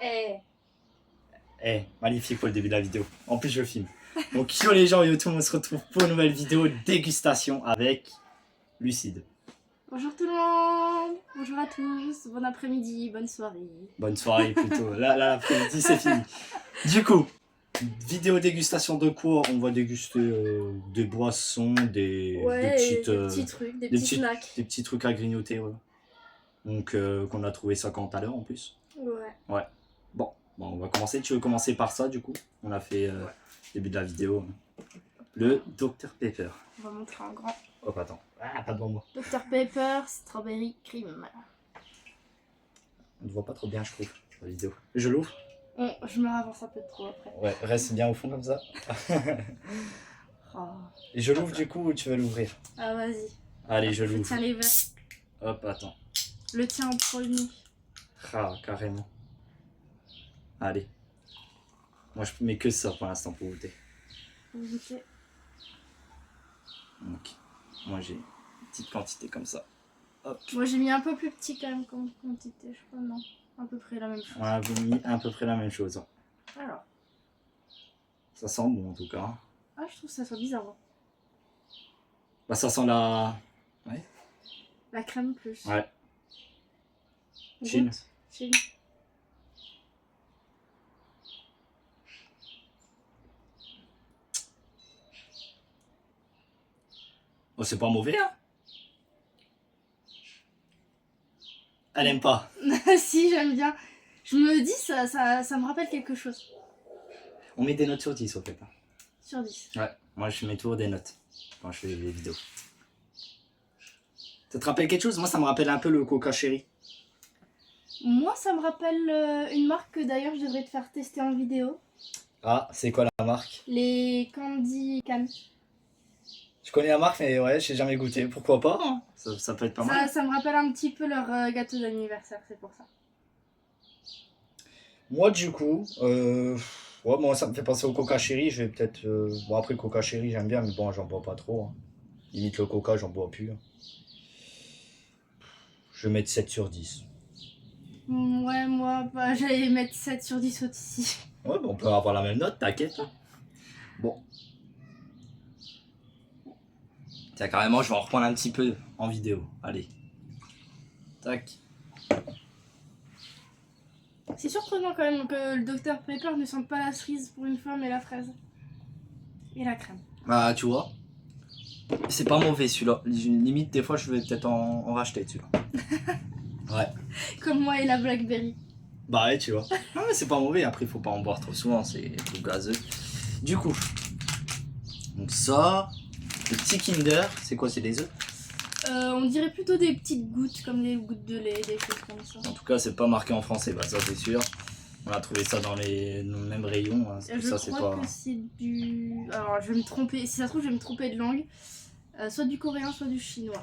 Eh, magnifique pour le début de la vidéo. En plus, je filme. Donc, yo les gens, yo tout le monde, on se retrouve pour une nouvelle vidéo dégustation avec Lucide. Bonjour tout le monde, bonjour à tous, bon après-midi, bonne soirée. Bonne soirée plutôt. Là, l'après-midi, c'est fini. Du coup, vidéo dégustation de quoi? On va déguster des boissons, des petits trucs, des petits snacks. Des petits trucs à grignoter, voilà. Donc, qu'on a trouvé 50 à l'heure en plus. Ouais. Bon, on va commencer. Tu veux commencer par ça, du coup? On a fait début de la vidéo. Le Dr Pepper. On va montrer en grand. Hop, attends. Ah, pas devant moi. Dr Pepper, strawberry cream. On ne voit pas trop bien, je trouve, la vidéo. Je l'ouvre? Je me avance un peu trop après. Ouais, reste bien au fond comme ça. Oh. Et je l'ouvre du coup ou tu veux l'ouvrir? Ah, vas-y. Allez, je l'ouvre. Tiens les verres. Hop, attends. Le tien en premier. Ah, carrément. Allez. Moi, je mets que ça pour l'instant pour goûter. Goûter. Donc, moi, j'ai une petite quantité comme ça. Hop. Moi, j'ai mis un peu plus petit quand même comme quantité, je crois, non. À peu près la même chose. On a mis à peu près la même chose. Alors. Ça sent bon en tout cas. Ah, je trouve que ça soit bizarre. Hein. Bah, ça sent la... Ouais. La crème plus. Ouais. Chill. Chill. Oh, c'est pas mauvais, hein? Elle aime pas. Si, j'aime bien. Je me dis, ça me rappelle quelque chose. On met des notes sur 10 au fait. Sur 10. Ouais, moi je mets toujours des notes quand je fais les vidéos. Ça te rappelle quelque chose? Moi ça me rappelle un peu le Coca Cherry. Moi ça me rappelle une marque que d'ailleurs je devrais te faire tester en vidéo. Ah, c'est quoi la marque? Les Candy Can. Je connais la marque mais ouais, j'ai jamais goûté. Pourquoi pas? Ça peut être pas mal. Ça me rappelle un petit peu leur gâteau d'anniversaire, c'est pour ça. Moi du coup, ouais, moi ça me fait penser au Coca Cherry. Je vais peut-être... Bon après Coca Cherry j'aime bien mais bon j'en bois pas trop. Hein. Limite le Coca j'en bois plus. Hein. Je vais mettre 7 sur 10. Ouais, moi bah, j'allais mettre 7 sur 10 aussi. Ouais, bah, on peut avoir la même note, t'inquiète. Bon. Tiens, carrément, je vais en reprendre un petit peu en vidéo. Allez. Tac. C'est surprenant quand même que le Dr Pepper ne sente pas la cerise pour une fois, mais la fraise. Et la crème. Bah, tu vois. C'est pas mauvais celui-là. Limite, des fois, je vais peut-être en racheter celui-là. Ouais. Comme moi et la Blackberry. Bah, ouais, tu vois. Non, mais c'est pas mauvais. Après, il faut pas en boire trop souvent. C'est trop gazeux. Du coup. Donc, ça. Le petit Kinder. C'est quoi? C'est des œufs? On dirait plutôt des petites gouttes, comme des gouttes de lait, des choses comme ça. En tout cas, c'est pas marqué en français. Bah, ça, c'est sûr. On a trouvé ça dans le même rayon. Hein. Je crois que c'est du... Alors, je vais me tromper. Si ça se trouve, je vais me tromper de langue. Soit du coréen, soit du chinois.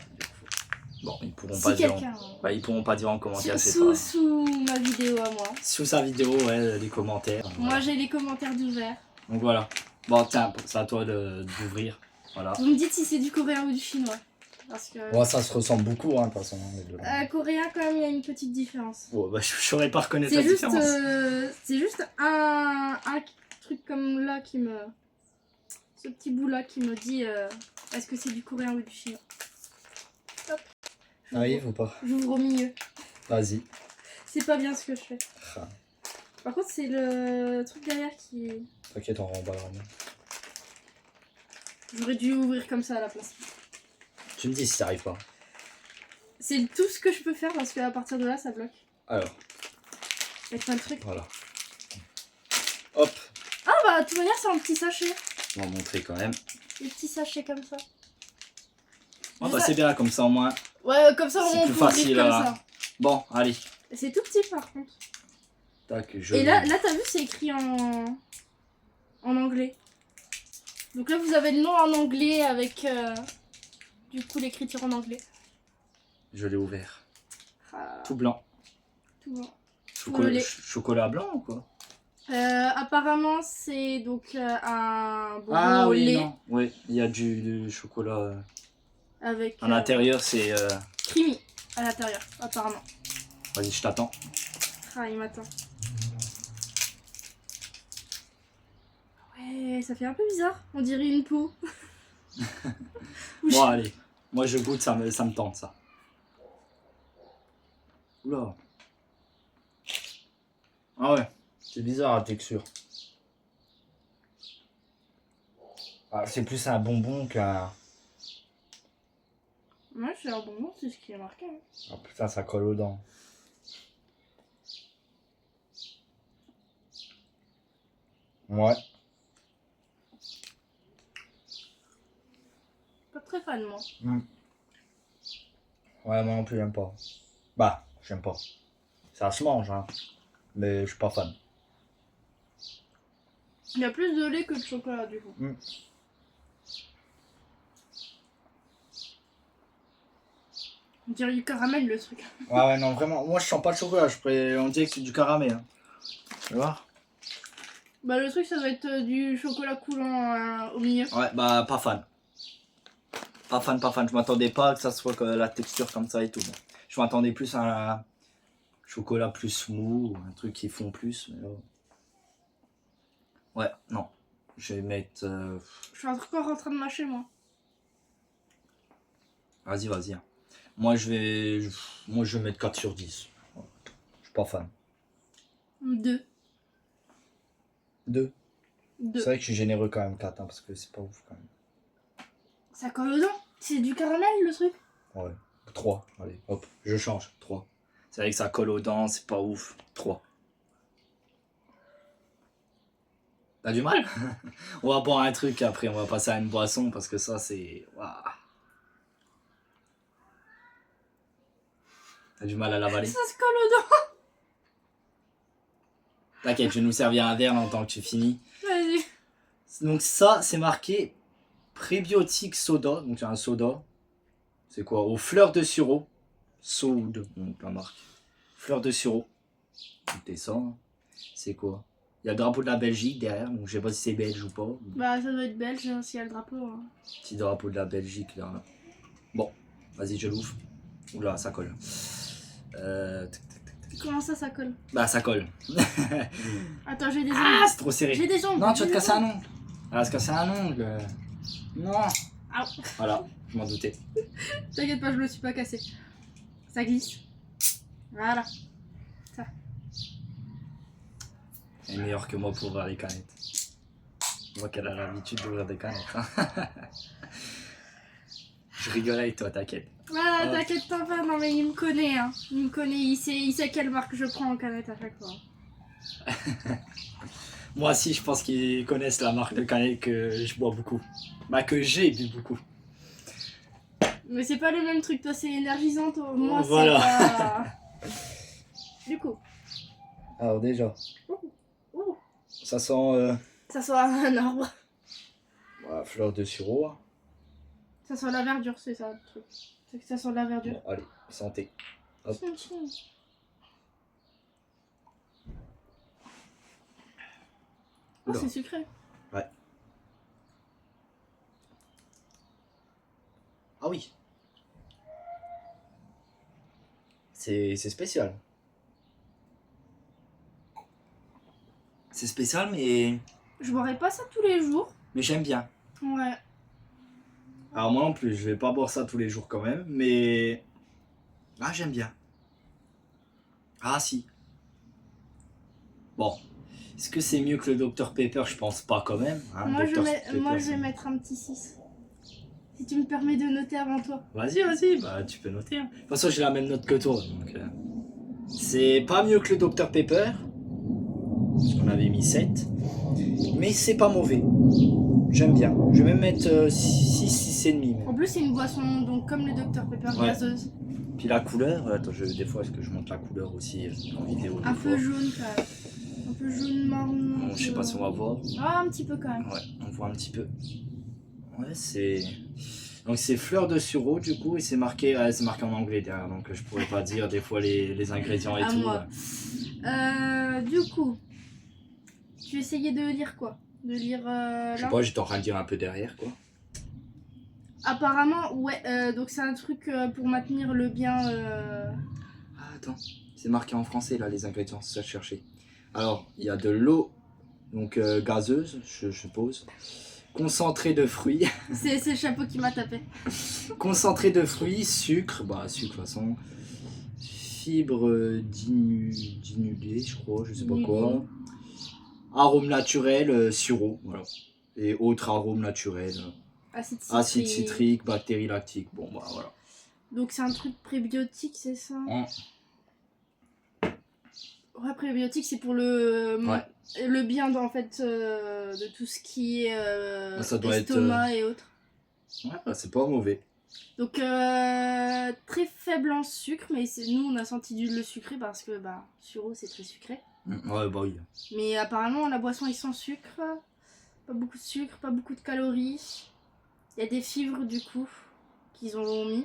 Bon, ils pourront Si pas dire. quelqu'un... Ils pourront pas dire en commentaire. Sous ma vidéo à moi. Sous sa vidéo, ouais, les commentaires. Moi, voilà. j'ai les commentaires d'ouvert. Donc voilà. Bon, tiens, c'est à toi d'ouvrir. Voilà. Vous me dites si c'est du coréen ou du chinois. Parce que... Bon, ça se ressemble beaucoup, hein, de toute façon. Coréen, quand même, il y a une petite différence. Bon, bah, je saurais pas reconnaître la différence. C'est juste un truc comme là qui me... Ce petit bout là qui me dit est-ce que c'est du coréen ou du chinois. Hop. Arrive ou pas? J'ouvre au milieu. Vas-y. C'est pas bien ce que je fais. Ah. Par contre, c'est le truc derrière qui... T'inquiète, on remballera bien. J'aurais dû ouvrir comme ça à la place. Tu me dis si ça arrive pas. C'est tout ce que je peux faire parce qu'à partir de là, ça bloque. Alors. Avec plein de trucs. Voilà. Hop. Ah bah, de toute manière, c'est un petit sachet. On va montrer quand même. Des petits sachets comme ça. Oh, bah, c'est bien, comme ça au moins. Ouais, comme ça, C'est on plus peut ouvrir facile, comme là. ça. Bon, allez. C'est tout petit par contre. Tac, Et là t'as vu, c'est écrit en anglais. Donc là, vous avez le nom en anglais avec du coup l'écriture en anglais. Je l'ai ouvert. Ah, Tout blanc. tout bon. Chocolat blanc ou quoi? Apparemment, c'est donc un bonbon Ah au oui, lait non. Oui, il y a du chocolat. avec À l'intérieur, c'est... creamy à l'intérieur, apparemment. Vas-y, je t'attends. Ah, il m'attend. ça fait un peu bizarre. On dirait une peau. Bon, allez. Moi, je goûte, ça me tente, ça. Oula. Ah ouais, c'est bizarre la texture. Ah, c'est plus un bonbon qu'un... Moi, c'est un bonbon, c'est ce qui est marqué. Hein. Ah putain, ça colle aux dents. Ouais. Pas très fan, moi. Ouais, moi non plus, j'aime pas. Bah, j'aime pas. Ça se mange, hein. Mais je suis pas fan. Il y a plus de lait que de chocolat, du coup. On dirait du caramel, le truc. Ouais, non, vraiment. Moi, je sens pas le chocolat. On dirait que c'est du caramel. Hein. Tu vois? Bah, le truc, ça doit être du chocolat coulant au milieu. Ouais, bah, pas fan. Pas fan, pas fan. Je m'attendais pas que ça soit que la texture comme ça et tout. Bon. Je m'attendais plus à un chocolat plus mou, un truc qui fond plus. Mais là... Ouais, non. Je vais mettre... Je suis encore en train de mâcher, moi. Vas-y, vas-y. Hein. Moi, je vais mettre 4 sur 10. Je suis pas fan. 2. 2. 2. C'est vrai que je suis généreux quand même, 4, hein, parce que c'est pas ouf quand même. Ça colle aux dents. C'est du caramel, le truc. Ouais. 3. Allez, hop, je change. 3. C'est vrai que ça colle aux dents, c'est pas ouf. 3. T'as du mal? On va boire un truc après, on va passer à une boisson parce que ça c'est... Waouh. T'as du mal à l'avaler? Ça se colle aux dents. T'inquiète, je vais nous servir un verre en tant que tu finis. Vas-y. Donc ça, c'est marqué prébiotique soda. Donc c'est un soda. C'est quoi? Aux fleurs de sureau. Soda, donc la marque. Fleurs de sureau. Écoutez ça. Hein. C'est quoi? Il y a le drapeau de la Belgique derrière. Donc je sais pas si c'est belge ou pas. Bah ça doit être belge hein, s'il y a le drapeau. Hein. Petit drapeau de la Belgique là. Bon, vas-y, je l'ouvre. Oula, ça colle. Comment ça colle? Bah ça colle. Attends, j'ai des ongles. Ah, c'est trop serré. J'ai des ongles. Non, tu vas te casser un ongle. Elle va se casser un ongle. Non. Ah. Voilà, je m'en doutais. T'inquiète pas, je me suis pas cassé. Ça glisse. Voilà. Ça. Elle est meilleure que moi pour ouvrir les canettes. Moi qu'elle a l'habitude d'ouvrir des canettes. Hein. Je rigole avec toi, t'inquiète. Ah, t'inquiète pas, non mais il me connaît. Hein. Il me connaît, il sait quelle marque je prends en canette à chaque fois. Moi aussi, je pense qu'ils connaissent la marque de canette que je bois beaucoup. Bah, que j'ai bu beaucoup. Mais c'est pas le même truc, toi c'est énergisant, toi. Moi voilà. c'est pas... Du coup. Alors déjà, ça sent Ça sent un arbre. voilà, fleur de sureau. Ça sent la verdure, c'est ça le truc. C'est que ça sent la verdure. Bon, allez, santé. Hop. Oh, c'est sucré. Ouais. Ah oui. C'est spécial. C'est spécial, mais Je boirais pas ça tous les jours. j'aime bien. Ouais. Alors moi non plus, je vais pas boire ça tous les jours quand même, mais... Ah, j'aime bien. Ah si. Bon. Est-ce que c'est mieux que le Dr Pepper? Je pense pas quand même. Hein, Moi, Dr je vais mettre un petit 6. Si tu me permets de noter avant toi. Vas-y, bah tu peux noter. Hein. De toute façon, j'ai la même note que toi. Donc, c'est pas mieux que le Dr Pepper. Parce qu'on avait mis 7. Mais c'est pas mauvais. J'aime bien. Je vais même mettre 6,5. En plus, c'est une boisson donc comme le Dr Pepper gazeuse. Puis la couleur, attends, des fois, est-ce que je montre la couleur aussi en vidéo? Un peu jaune quand même. Un peu jaune marron. Bon, je sais pas si on va voir. Ah, un petit peu quand même. Ouais, on voit un petit peu. Ouais, c'est... Donc c'est fleur de sureau du coup et c'est marqué en anglais derrière, donc je pourrais pas dire des fois les ingrédients et À tout. moi. Du coup, tu essayais de lire quoi? De lire Je sais là? pas, j'étais en train de dire un peu derrière quoi. Apparemment, ouais, donc c'est un truc pour maintenir le bien. Ah, attends, c'est marqué en français là les ingrédients, c'est ça que je cherchais. Alors, il y a de l'eau Donc gazeuse, je suppose. Concentré de fruits. C'est le chapeau qui m'a tapé. Concentré de fruits, sucre, bah sucre de toute façon. Fibres d'inulés, je crois, je sais pas quoi. Arôme naturel, sirop, voilà. Et autres arômes naturels. Acide citrique, bactéries lactiques. Bon, bah voilà. Donc c'est un truc prébiotique, c'est ça? Ouais, prébiotique, c'est pour le bien en fait de tout ce qui est ça doit estomac et autres. Ouais, bah, c'est pas mauvais. Donc très faible en sucre, mais nous on a senti le sucré parce que bah Suro c'est très sucré. Ouais, bah oui. Mais apparemment la boisson est sans sucre, pas beaucoup de sucre, pas beaucoup de calories. Il y a des fibres du coup qu'ils ont mis.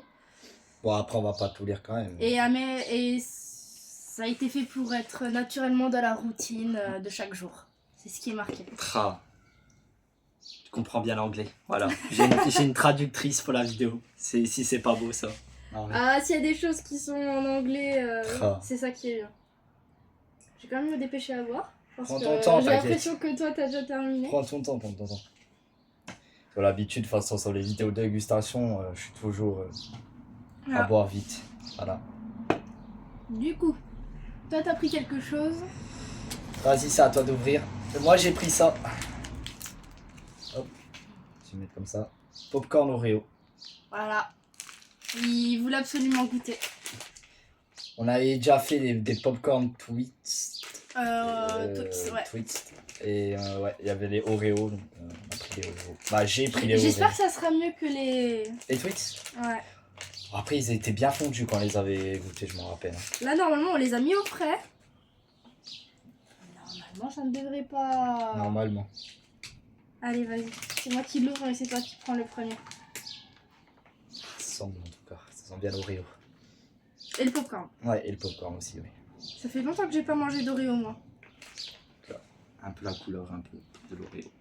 Bon, après on va pas tout lire quand même. Et ça a été fait pour être naturellement dans la routine de chaque jour. C'est ce qui est marqué. Tu comprends bien l'anglais. Voilà. J'ai une traductrice pour la vidéo. Si c'est pas beau ça. Ah, s'il y a des choses qui sont en anglais, c'est ça qui est bien. J'ai quand même me dépêcher à voir. Prends ton temps, j'ai l'impression que toi t'as déjà terminé. Prends ton temps. Sur l'habitude, de toute façon, sur les vidéos de dégustation, je suis toujours à boire vite. Voilà. Du coup, toi t'as pris quelque chose. Vas-y, c'est à toi d'ouvrir. Moi j'ai pris ça. Hop, je vais mettre comme ça. Popcorn Oreo. Voilà. Il voulait absolument goûter. On avait déjà fait des popcorn Twix. Ouais. Twix. Et ouais, il y avait les Oreo. Donc, on a pris les Oreo. Bah, j'ai pris les Oreo. J'espère que ça sera mieux que les. Les Twix? Ouais. Après, ils étaient bien fondus quand on les avait goûtés, je m'en rappelle. Là, normalement, on les a mis au frais. Normalement, ça ne devrait pas. Normalement. Allez, vas-y. C'est moi qui l'ouvre et c'est toi qui prends le premier. Ça sent bon en tout cas. Ça sent bien l'Oreo. Et le popcorn. Ouais, et le popcorn aussi, oui. Ça fait longtemps que j'ai pas mangé d'Oreo, moi. Un peu la couleur, un peu de l'Oreo.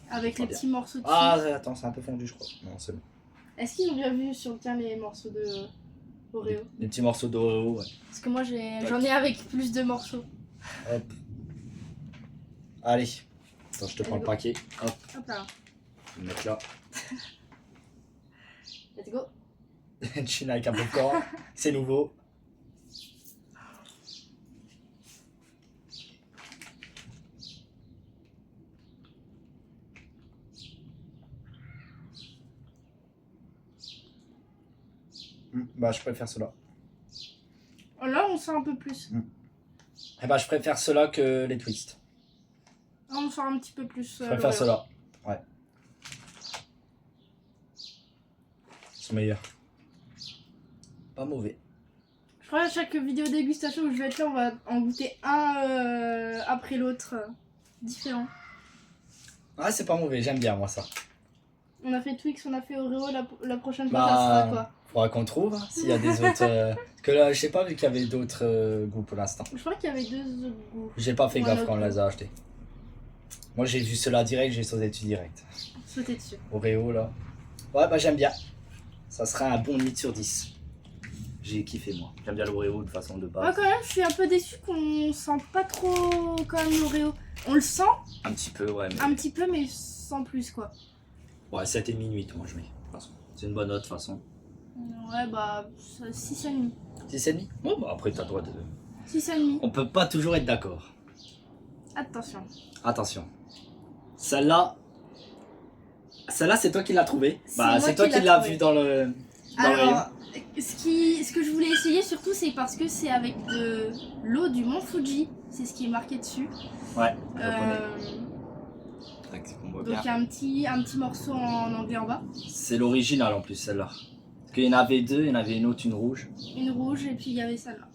Avec les petits morceaux de Ah, attends, c'est un peu fondu, je crois. Non, c'est bon. Est-ce qu'ils ont bien vu sur le tien les morceaux de Oreo? Les petits morceaux d'Oreo, ouais. Parce que moi, j'en ai avec plus de morceaux. Hop. Allez. Attends, je te prends le paquet. Hop. Hop là. Je vais le mettre là. Let's go. Chine avec un popcorn. C'est nouveau. Bah, je préfère cela. Là, on sent un peu plus. Eh bah, je préfère cela que les twists. Là, on sent un petit peu plus. Je préfère cela. Ouais. Ils sont meilleurs. Pas mauvais. Je crois à chaque vidéo dégustation où je vais être là, on va en goûter un après l'autre. Différent. Ouais, c'est pas mauvais, j'aime bien moi ça. On a fait Twix, on a fait Oreo, la prochaine fois ça sera quoi? Faudra qu'on trouve hein, s'il y a des autres. Parce que là, je sais pas vu qu'il y avait d'autres goûts pour l'instant. Je crois qu'il y avait deux autres goûts. J'ai pas fait gaffe quand on les a achetés. Moi j'ai vu cela direct, j'ai sauté dessus direct. Sauter dessus. Oreo là. Ouais, bah j'aime bien. Ça sera un bon 8 sur 10. J'ai kiffé moi. J'aime bien l'Oreo de façon de base. Ouais, quand même, je suis un peu déçue qu'on sent pas trop quand même l'Oreo. On le sent un petit peu, ouais. Mais... un petit peu, mais sans plus quoi. Ouais, 7,5 8 moi je mets. De toute façon. C'est une bonne note de toute façon. Ouais, bah 6,5. 6,5? Bon, bah après t'as le droit de. 6,5. On peut pas toujours être d'accord. Attention. Attention. Celle-là, c'est toi qui l'as trouvée. Bah, c'est toi qui l'as vue dans le. Alors, ce que je voulais essayer surtout, c'est parce que c'est avec de l'eau du mont Fuji. C'est ce qui est marqué dessus. Ouais. Donc il y a un petit morceau en anglais en bas. C'est l'original en plus celle-là. Parce qu'il y en avait deux, il y en avait une autre, une rouge. Une rouge et puis il y avait celle-là.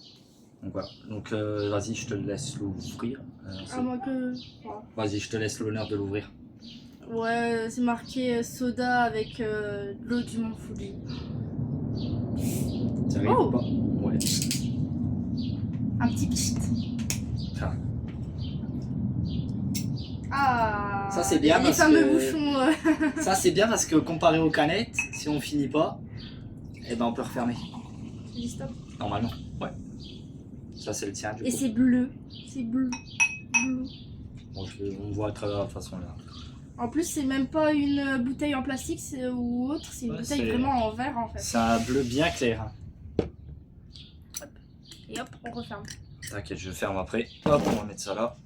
Donc voilà. Donc vas-y, je te laisse l'ouvrir. Moi que. Voilà. Vas-y, je te laisse l'honneur de l'ouvrir. Ouais, c'est marqué soda avec de l'eau du mont Fuji. Sérieux ou pas? Ouais. Un petit pchit. Ah. Ça c'est bien les fameux bouchons. Ça c'est bien parce que comparé aux canettes, si on finit pas, eh ben on peut refermer. Tu dis stop. Normalement, ouais. Ça c'est le tien du coup. Et c'est bleu. C'est bleu. Bleu. Bon, on voit à travers la façon là. En plus, c'est même pas une bouteille en plastique ou autre, c'est une Ouais, bouteille c'est- vraiment en verre en fait. C'est un bleu bien clair. Hein. Et hop, on referme. T'inquiète, je ferme après. Hop, on va mettre ça là.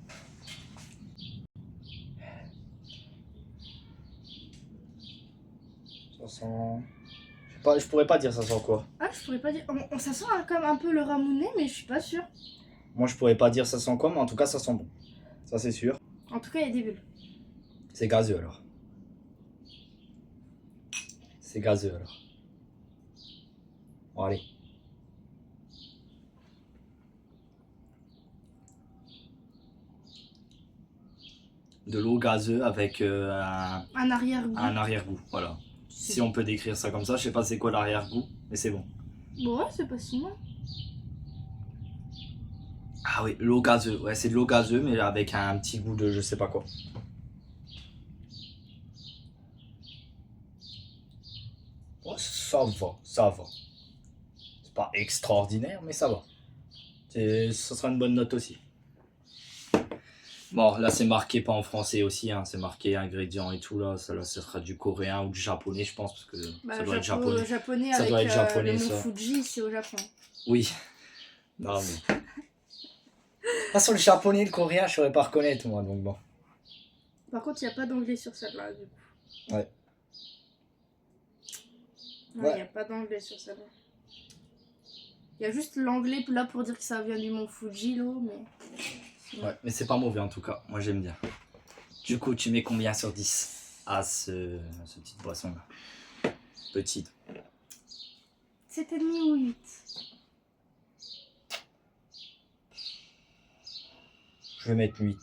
Ça sent... Je pourrais pas dire ça sent quoi. Ah, je pourrais pas dire. Ça sent comme un peu le ramounet, mais je suis pas sûre. Moi, je pourrais pas dire ça sent quoi, mais en tout cas, ça sent bon. Ça, c'est sûr. En tout cas, il y a des bulles. C'est gazeux alors. C'est gazeux alors. Bon, allez. De l'eau gazeuse avec Un arrière-goût. un arrière-goût. Voilà. Si on peut décrire ça comme ça, je sais pas c'est quoi l'arrière-goût, mais c'est bon. Bon, ouais, c'est pas si mal. Ah oui, l'eau gazeuse. Ouais, c'est de l'eau gazeuse, mais avec un petit goût de je sais pas quoi. Oh, ça va, ça va. C'est pas extraordinaire, mais ça va. Ça sera une bonne note aussi. Bon, là c'est marqué pas en français aussi, hein, c'est marqué ingrédients et tout là. Ça sera du coréen ou du japonais, je pense, parce que Bah, ça doit être japonais. japonais Ça avec doit être japonais, le mont ça. Fuji, c'est au Japon. Oui. Non, mais. De toute façon, le japonais et le coréen, je saurais pas reconnaître moi, donc bon. Par contre, il n'y a pas d'anglais sur celle-là, du coup. Ouais. Non, il n'y a pas d'anglais sur celle-là. Il y a juste l'anglais là pour dire que ça vient du mont Fuji, là, mais... Ouais, mais c'est pas mauvais en tout cas, moi j'aime bien. Du coup, tu mets combien sur 10 à ce petite boisson là? Petite. 7,5 ou 8. Je vais mettre 8.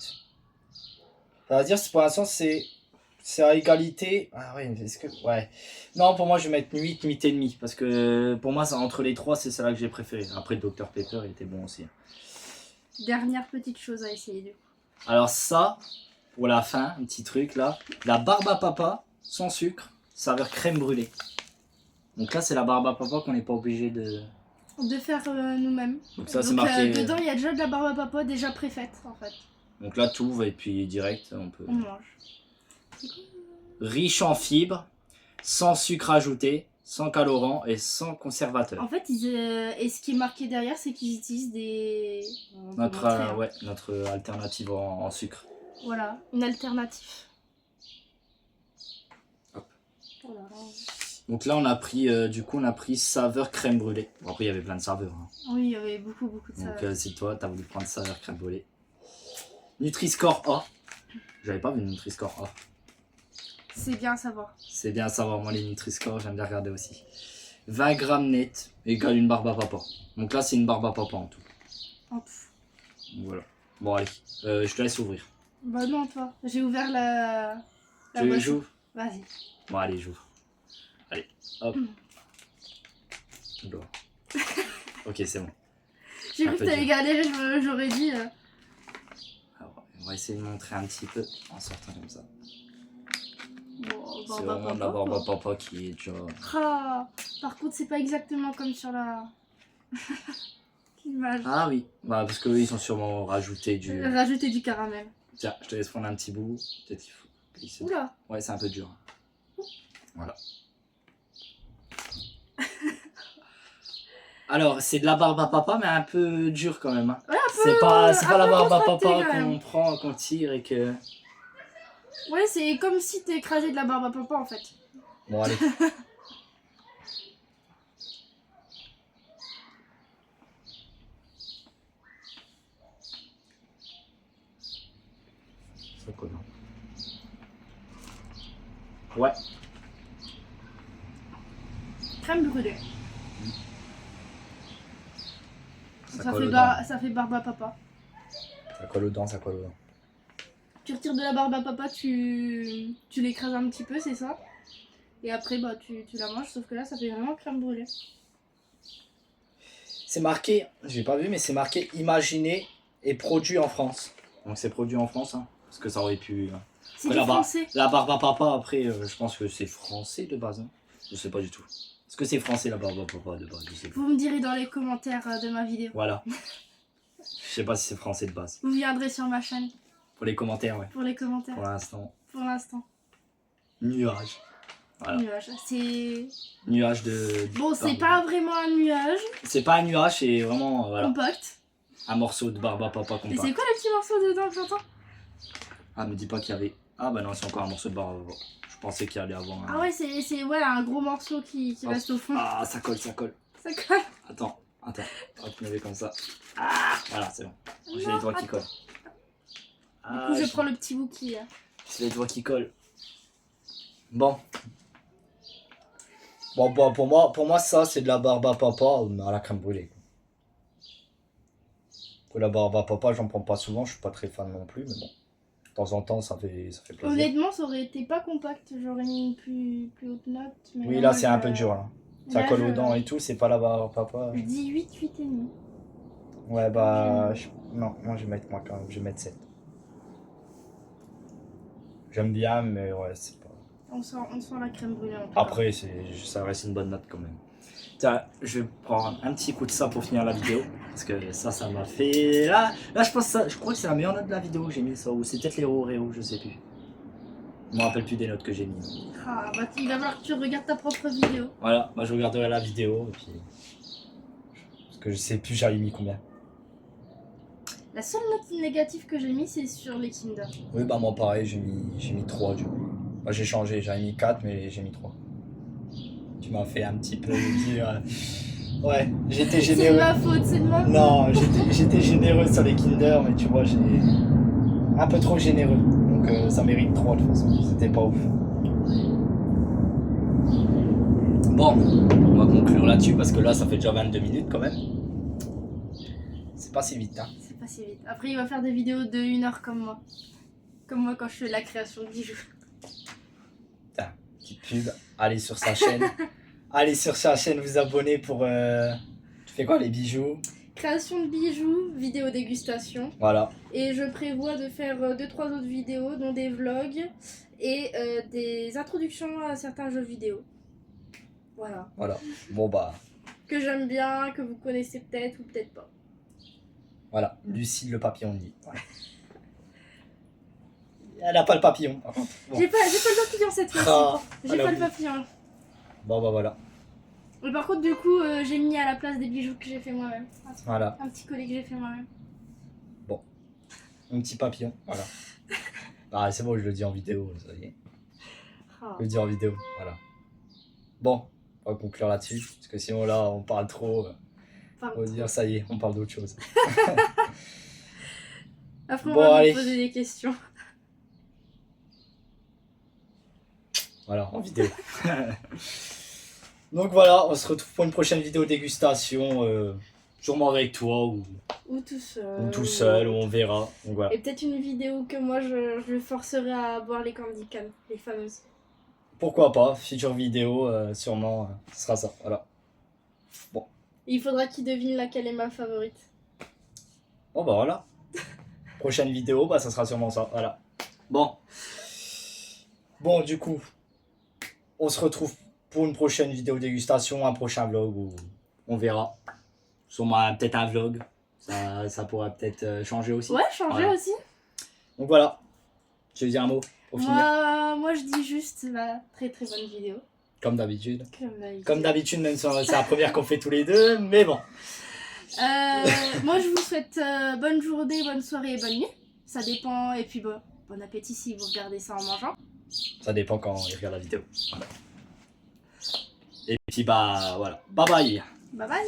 Ça veut dire que pour l'instant c'est à égalité. Ah ouais, est-ce que. Ouais. Non, pour moi je vais mettre 8, 8 et demi. Parce que pour moi, entre les trois, c'est celle-là que j'ai préférée. Après, le Dr Pepper il était bon aussi. Dernière petite chose à essayer, du coup. Alors ça, pour la fin, un petit truc là. La barbe à papa, sans sucre, saveur crème brûlée. Donc là, c'est la barbe à papa qu'on n'est pas obligé de... De faire nous-mêmes. Donc ça, c'est Donc, marqué... dedans, il y a déjà de la barbe à papa déjà préfaite, en fait. Donc là, tout va et puis direct, on peut... On mange. Riche en fibres, sans sucre ajouté, sans colorant et sans conservateur. En fait, et ce qui est marqué derrière, c'est qu'ils utilisent des... On peut Notre, montrer, hein. ouais, notre alternative en sucre. Voilà, une alternative. Hop. Voilà. Donc là, on a pris, du coup, on a pris saveur crème brûlée. Bon, après, il y avait plein de saveurs. Hein. Oui, il y avait beaucoup de ça. Donc c'est toi, t'as voulu prendre saveur crème brûlée. Nutri-Score A. J'avais pas vu Nutri-Score A. C'est bien à savoir. C'est bien à savoir, moi les Nutri-Score, j'aime bien regarder aussi. 20 grammes net égale une barbe à papa. Donc là, c'est une barbe à papa en tout. Hop. Voilà. Bon, allez, je te laisse ouvrir. Bah non, toi. J'ai ouvert la Tu boisson. j'ouvre? Vas-y. Bon, allez, j'ouvre. Allez, hop. Bon. Ok, c'est bon. J'ai Un cru que peu t'allais dur. galérer, j'aurais dit... Alors, on va essayer de montrer un petit peu en sortant comme ça. Bon, C'est barbe à vraiment de la papa, barbe à quoi. papa qui est déjà... Ah, par contre, c'est pas exactement comme sur la... l'image. Ah oui, bah parce qu'eux ils ont sûrement rajouté du... Rajouter du caramel. Tiens, je te laisse prendre un petit bout. Peut-être qu'il faut... glisser. Oula. Ouais, c'est un peu dur. Voilà. Alors, c'est de la barbe à papa, mais un peu dur quand même. Hein. Ouais, un peu... C'est pas la peu barbe à contracté, papa quand qu'on même. prend, qu'on tire et que... Ouais, c'est comme si t'écrasais de la barbe à papa, en fait. Bon, allez. Ça colle. Ouais. Crème brûlée. Ça colle fait, aux dents. ça fait barbe à papa. Ça colle aux dents, ça colle aux dents. Tu retires de la barbe à papa, tu l'écrases un petit peu, c'est ça. Et après, bah, tu la manges, sauf que là, ça fait vraiment crème brûlée. C'est marqué, j'ai pas vu, mais c'est marqué imaginé et produit en France. Donc c'est produit en France, hein, parce que ça aurait pu... C'est Après, du français. La barbe à papa, après, je pense que c'est français de base. Hein. Je sais pas du tout. Est-ce que c'est français la barbe à papa de base? Je sais pas. Vous me direz dans les commentaires de ma vidéo. Voilà. Je sais pas si c'est français de base. Vous viendrez sur ma chaîne Pour les commentaires, ouais. pour les commentaires. Pour l'instant. Pour l'instant. Nuage. Voilà. Nuage. C'est. Nuage de... Bon, c'est barbe. pas vraiment un nuage. C'est pas un nuage, c'est vraiment voilà, Compact. un morceau de barbe à papa Et compact. c'est quoi le petit morceau dedans que j'entends? Ah, me dis pas qu'il y avait... Ah bah non, c'est encore un morceau de barbe à papa. Je pensais qu'il y allait avoir un... Ah ouais, c'est ouais, un gros morceau qui Ah, reste au fond. Ah, ça colle, ça colle. Ça colle. Attends. Hop, je me mets comme ça. Ah, voilà, c'est bon. J'ai Non, les doigts qui attends. collent. Du coup, je prends le petit bout qui. J'ai les doigts qui collent. Bon. Bon, pour moi, ça, c'est de la barbe à papa à la crème brûlée. Pour la barbe à papa, j'en prends pas souvent, je suis pas très fan non plus, mais bon. De temps en temps, ça fait plaisir. Honnêtement, ça aurait été pas compact. J'aurais mis une plus haute note. Mais Oui, non, là, moi, c'est un peu dur, là. Ça là, colle aux dents et tout, c'est pas la barbe à papa. Je dis 8, 8,5. Ouais, bah... Non, moi, je vais mettre moi quand même, je vais mettre 7. J'aime bien, mais ouais, c'est pas... On sent la crème brûlée en tout cas. Après, ça reste une bonne note quand même. Tiens, je vais prendre un petit coup de ça pour finir la vidéo. Parce que ça m'a fait... Là, je crois que c'est la meilleure note de la vidéo que j'ai mis ça. Ou c'est peut-être les Oreo, je sais plus. Je me rappelle plus des notes que j'ai mis. Ah, bah, il va falloir que tu regardes ta propre vidéo. Voilà, moi je regarderai la vidéo. Et puis... Parce que je sais plus j'avais mis combien. La seule note négative que j'ai mis, c'est sur les Kinder. Oui, bah moi pareil, j'ai mis 3 du coup. Bah, j'ai changé, j'avais mis 4, mais j'ai mis 3. Tu m'as fait un petit peu dire... Ouais, j'étais C'est de généreux. ma faute, c'est de ma faute. Non, j'étais généreux sur les Kinder, mais tu vois, j'ai un peu trop généreux. Donc ça mérite 3 de toute façon, c'était pas ouf. Bon, on va conclure là-dessus parce que là, ça fait déjà 22 minutes quand même. C'est pas si vite, hein. C'est pas si vite. Après, il va faire des vidéos de 1 heure comme moi. Comme moi quand je fais la création de bijoux. Putain, petite pub, allez sur sa chaîne. Allez sur sa chaîne, vous abonner pour... Tu fais quoi, les bijoux? Création de bijoux, vidéo dégustation. Voilà. Et je prévois de faire 2-3 autres vidéos, dont des vlogs et des introductions à certains jeux vidéo. Voilà. Voilà. Bon bah, Que j'aime bien, que vous connaissez peut-être ou peut-être pas. voilà. Lucille le papillon dit. Voilà. Elle a pas le papillon, par contre. Bon. J'ai pas le papillon cette fois-ci. Ah, J'ai elle a pas le oublié. papillon. Bon bah voilà. Mais par contre, du coup, j'ai mis à la place des bijoux que j'ai fait moi-même. Voilà. Un petit collier que j'ai fait moi-même. Un petit papillon, voilà. Ah, c'est bon, je le dis en vidéo, ça y est. Ah. Je le dis en vidéo, voilà. Bon, on va conclure là-dessus, parce que sinon là, on parle trop. Pardon. On va dire, ça y est, on parle d'autre chose. Après, on Bon, va allez. me poser des questions. Voilà, en vidéo. Donc voilà, on se retrouve pour une prochaine vidéo dégustation, sûrement avec toi ou tout seul, ou on verra. Donc voilà. Et peut-être une vidéo que moi, je le forcerai à boire les candy can, les fameuses. Pourquoi pas, future vidéo, sûrement, ce sera ça, voilà. Et il faudra qu'il devine laquelle est ma favorite. Bon bah voilà. Prochaine vidéo, bah ça sera sûrement ça, voilà. Bon. Bon, du coup, on se retrouve pour une prochaine vidéo dégustation, un prochain vlog, ou on verra. Sûrement peut-être un vlog, ça pourrait peut-être changer aussi. Ouais, changer Voilà. aussi. Donc voilà, tu veux dire un mot pour finir? Moi, je dis juste très très bonne vidéo. Comme d'habitude. Comme D'habitude, même si c'est la première qu'on fait tous les deux, mais bon. Moi, je vous souhaite bonne journée, bonne soirée et bonne nuit. Ça dépend. Et puis, bon appétit si vous regardez ça en mangeant. Ça dépend quand on regarde la vidéo. Voilà. Et puis bah voilà, bye bye. Bye bye.